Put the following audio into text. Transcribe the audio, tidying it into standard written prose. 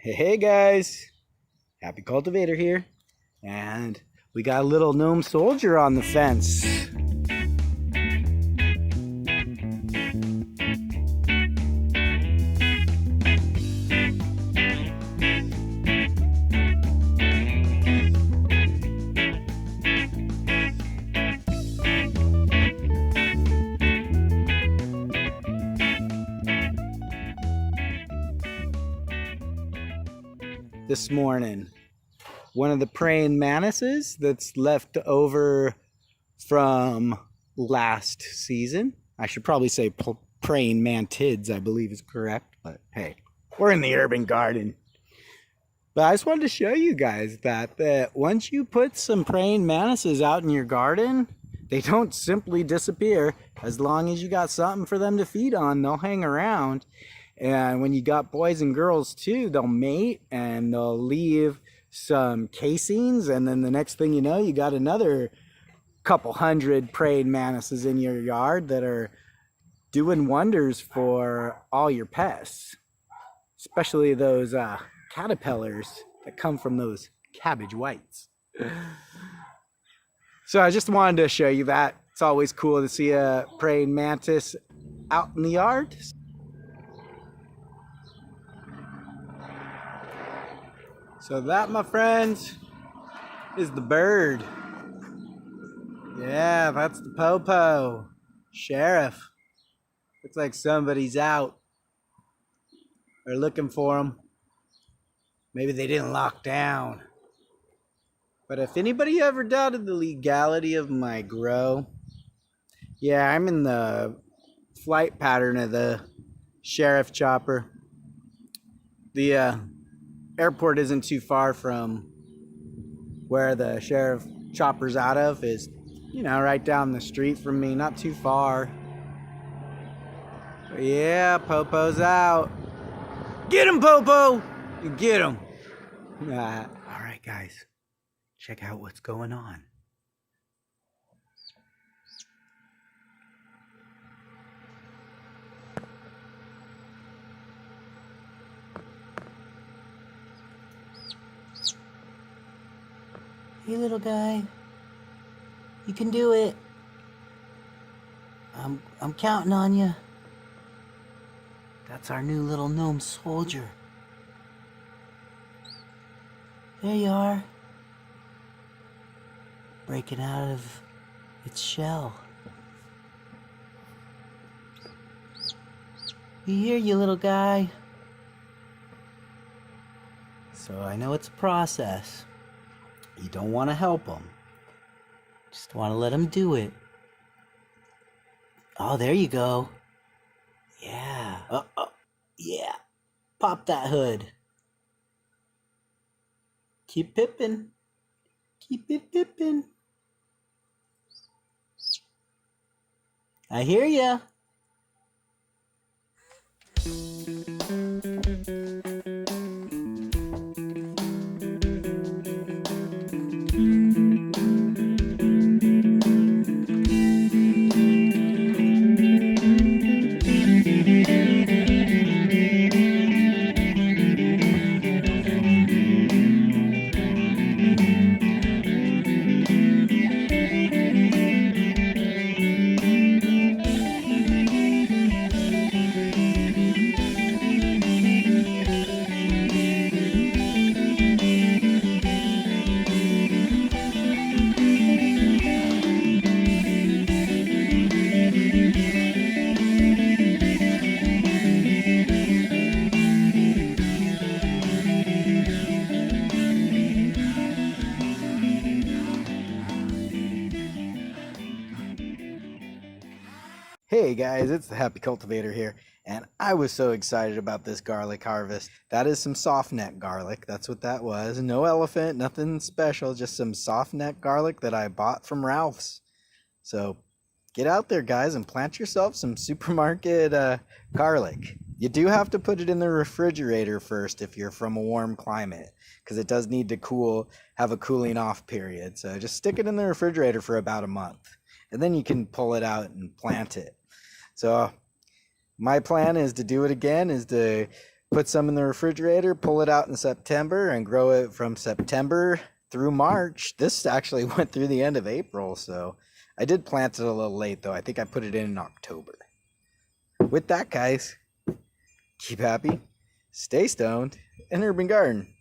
Hey guys, Happy Cultivator here, and we got a little gnome soldier on the fence. This morning, one of the praying mantises that's left over from last season. I should probably say praying mantids, I believe is correct, but hey, we're in the urban garden. But I just wanted to show you guys that once you put some praying mantises out in your garden, they don't simply disappear. As long as you got something for them to feed on, they'll hang around. And when you got boys and girls too, they'll mate and they'll leave some casings. And then the next thing you know, you got another couple hundred praying mantises in your yard that are doing wonders for all your pests, especially those caterpillars that come from those cabbage whites. So I just wanted to show you that. It's always cool to see a praying mantis out in the yard. So that, my friends, is the bird. Yeah, that's the popo. Sheriff. Looks like somebody's out. They're looking for him. Maybe they didn't lock down. But if anybody ever doubted the legality of my grow, yeah, I'm in the flight pattern of the sheriff chopper. The airport isn't too far from where the sheriff chopper's out of. Is, you know, right down the street from me, not too far. But yeah, Popo's out. Get him, Popo! Get him! All right, guys, check out what's going on. Hey, little guy. You can do it. I'm counting on you. That's our new little gnome soldier. There you are. Breaking out of its shell. We hear you, little guy. So I know it's a process. You don't want to help them. Just want to let them do it. Oh, there you go. Yeah. Yeah. Pop that hood. Keep pippin'. Keep it pippin'. I hear ya. Hey guys, it's the Happy Cultivator here, and I was so excited about this garlic harvest. That is some soft neck garlic. That's what that was. No elephant, nothing special, just some soft neck garlic that I bought from Ralph's. So get out there, guys, and plant yourself some supermarket garlic. You do have to put it in the refrigerator first if you're from a warm climate, because it does need to have a cooling off period. So just stick it in the refrigerator for about a month, and then you can pull it out and plant it. So my plan is to do it again, is to put some in the refrigerator, pull it out in September, and grow it from September through March. This actually went through the end of April, so I did plant it a little late, though. I think I put it in October. With that, guys, keep happy, stay stoned, and urban garden.